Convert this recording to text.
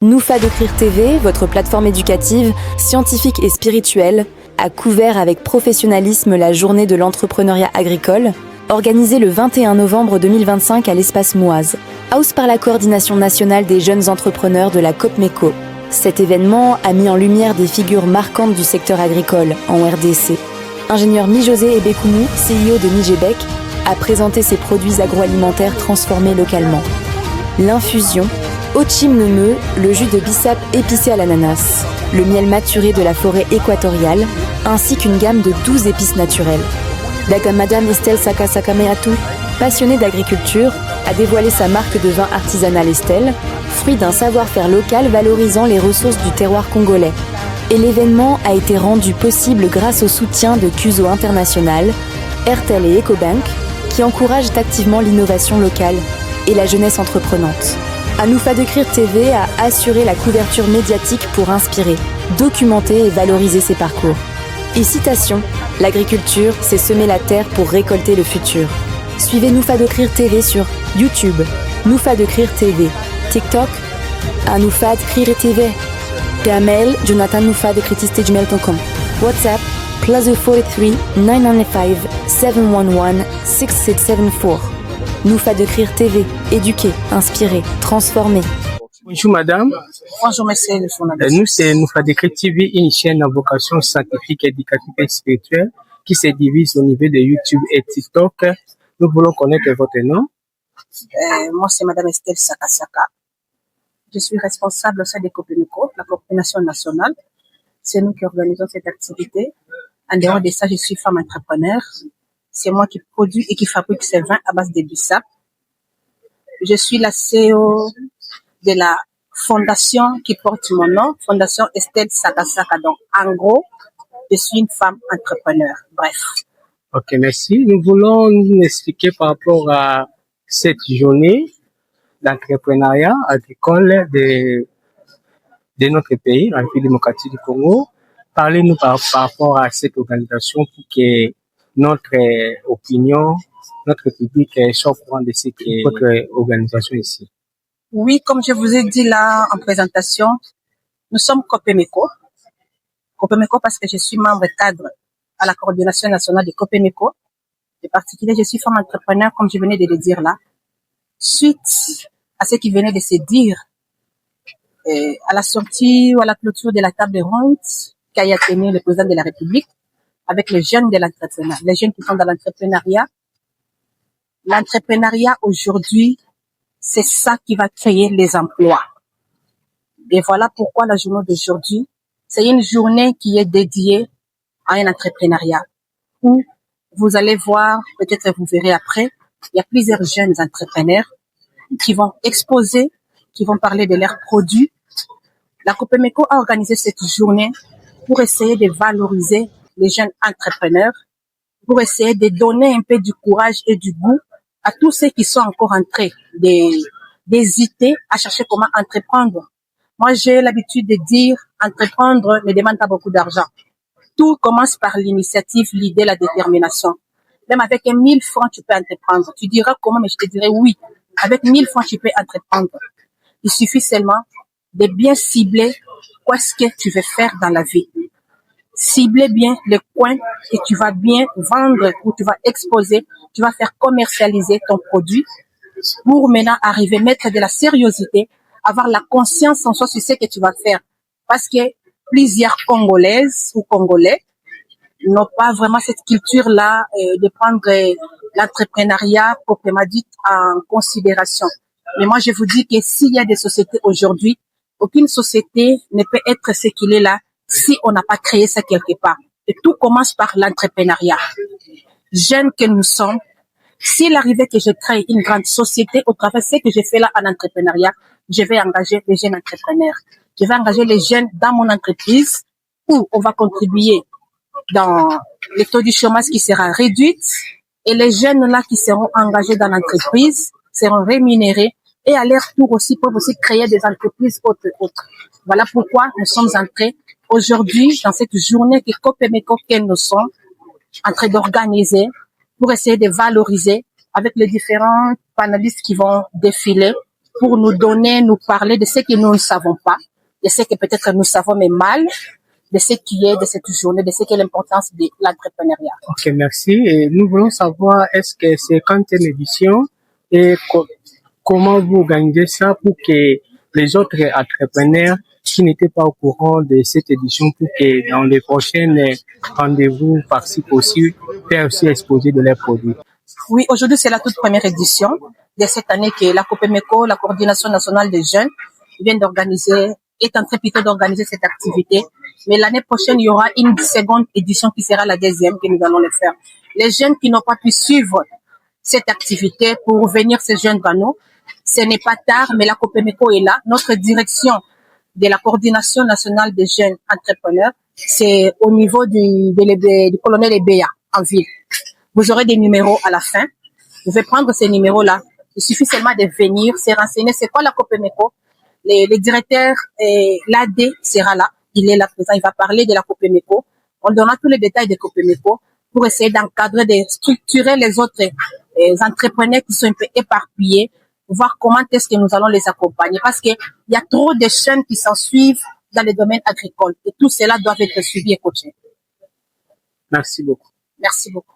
Nous Fa d'écrire TV, votre plateforme éducative, scientifique et spirituelle, a couvert avec professionnalisme la journée de l'entrepreneuriat agricole, organisée le 21 novembre 2025 à l'espace Mouaz, house par la Coordination nationale des jeunes entrepreneurs de la COPMECO. Cet événement a mis en lumière des figures marquantes du secteur agricole en RDC. Ingénieur Mi-José Ebekounou, CEO de Nigebec, a présenté ses produits agroalimentaires transformés localement. L'infusion, Ochim-Nemeu, le jus de bissap épicé à l'ananas, le miel maturé de la forêt équatoriale, ainsi qu'une gamme de 12 épices naturelles. Madame Estelle Saka-Sakameatou, passionnée d'agriculture, a dévoilé sa marque de vin artisanal Estelle, fruit d'un savoir-faire local valorisant les ressources du terroir congolais. Et l'événement a été rendu possible grâce au soutien de CUSO International, Airtel et Ecobank, qui encouragent activement l'innovation locale et la jeunesse entreprenante. Nous Fa d'écrire TV a assuré la couverture médiatique pour inspirer, documenter et valoriser ces parcours. Et citation, l'agriculture, c'est semer la terre pour récolter le futur. Suivez Nous Fa d'écrire TV sur YouTube, Nous Fa d'écrire TV, TikTok, Nous Fa d'écrire TV, Mail, Jonathan Nous Fa d'écrire.gmail.com, WhatsApp, +43 995 711 6674. Nous Fa d'écrire TV, éduquer, inspirer, transformer. Bonjour madame. Bonjour monsieur. Nous c'est Nous Fa d'écrire TV, une chaîne à vocation scientifique, éducative et spirituelle qui se divise au niveau de YouTube et TikTok. Nous voulons connaître votre nom. Moi c'est madame Estelle Saka-Saka. Je suis responsable au sein des COPMECO, la coordination nationale. C'est nous qui organisons cette activité. En dehors de ça, je suis femme entrepreneur. C'est moi qui produis et qui fabrique ces vins à base de bissap. Je suis la CEO de la fondation qui porte mon nom, Fondation Estelle Saka-Saka. Donc, en gros, je suis une femme entrepreneur. Bref. Ok, merci. Nous voulons nous expliquer par rapport à cette journée d'entrepreneuriat agricole de notre pays, la République démocratique du Congo. Parlez-nous par rapport à cette organisation pour que notre opinion, notre public soit au courant de ce qu'est votre organisation ici. Oui, comme je vous ai dit là en présentation, nous sommes COPMECO. COPMECO parce que je suis membre cadre à la coordination nationale de COPMECO. En particulier, je suis femme entrepreneur, comme je venais de le dire là. Suite à ce qui venait de se dire à la sortie ou à la clôture de la table ronde qu'a tenu le président de la République avec les jeunes de l'entrepreneuriat, les jeunes qui sont dans l'entrepreneuriat. L'entrepreneuriat aujourd'hui, c'est ça qui va créer les emplois. Et voilà pourquoi la journée d'aujourd'hui, c'est une journée qui est dédiée à un entrepreneuriat où vous allez voir, peut-être vous verrez après, il y a plusieurs jeunes entrepreneurs qui vont exposer, qui vont parler de leurs produits. La COPMECO a organisé cette journée pour essayer de valoriser les jeunes entrepreneurs, pour essayer de donner un peu du courage et du goût à tous ceux qui sont encore en train d'hésiter à chercher comment entreprendre. Moi, j'ai l'habitude de dire, entreprendre ne demande pas beaucoup d'argent. Tout commence par l'initiative, l'idée, la détermination. Même avec 1000 francs, tu peux entreprendre. Tu diras comment, mais je te dirai oui. Avec 1000 francs, tu peux entreprendre. Il suffit seulement de bien cibler quoi est-ce que tu veux faire dans la vie. Cibler bien le coin que tu vas bien vendre ou tu vas exposer, tu vas faire commercialiser ton produit pour maintenant arriver à mettre de la sérieuxité, avoir la conscience en soi sur ce que tu vas faire. Parce que plusieurs Congolaises ou Congolais n'ont pas vraiment cette culture-là de prendre l'entrepreneuriat proprement dit en considération. Mais moi, je vous dis que s'il y a des sociétés aujourd'hui, aucune société ne peut être ce qu'il est là si on n'a pas créé ça quelque part. Et tout commence par l'entrepreneuriat. Jeunes que nous sommes, s'il arrivait que je crée une grande société au travers de ce que je fais là en entrepreneuriat, je vais engager les jeunes entrepreneurs. Je vais engager les jeunes dans mon entreprise où on va contribuer dans le taux du chômage qui sera réduit et les jeunes là qui seront engagés dans l'entreprise seront rémunérés et à leur tour aussi peuvent aussi créer des entreprises autres. Voilà pourquoi nous sommes entrés aujourd'hui dans cette journée que COPMECO que nous sommes en train d'organiser pour essayer de valoriser avec les différents panélistes qui vont défiler pour nous donner, nous parler de ce que nous ne savons pas, de ce que peut-être nous savons mais mal, de ce qui est de cette journée, de ce qu'est l'importance de l'entrepreneuriat. Ok, merci. Et nous voulons savoir, est-ce que c'est quand une édition et comment vous organisez ça pour que les autres entrepreneurs qui n'étaient pas au courant de cette édition, pour que dans les prochaines rendez-vous participent aussi, faire aussi exposer de leurs produits. Oui, aujourd'hui, c'est la toute première édition de cette année que la COPEMECO, la Coordination nationale des jeunes, vient d'organiser, est en train plutôt d'organiser cette activité. Mais l'année prochaine, il y aura une seconde édition qui sera la deuxième que nous allons le faire. Les jeunes qui n'ont pas pu suivre cette activité pour venir se joindre à nous, ce n'est pas tard, mais la COPEMECO est là. Notre direction de la Coordination nationale des jeunes entrepreneurs, c'est au niveau du colonel Ebeya en ville. Vous aurez des numéros à la fin. Vous pouvez prendre ces numéros-là. Il suffit seulement de venir, se renseigner. C'est quoi la COPEMECO? Le directeur, l'AD sera là. Il est là présent. Il va parler de la COPEMECO. On donnera tous les détails de COPEMECO pour essayer d'encadrer, de structurer les autres entrepreneurs qui sont un peu éparpillés, voir comment est-ce que nous allons les accompagner. Parce qu'il y a trop de jeunes qui s'en suivent dans les domaines agricoles. Et tout cela doit être suivi et coaché. Merci beaucoup. Merci beaucoup.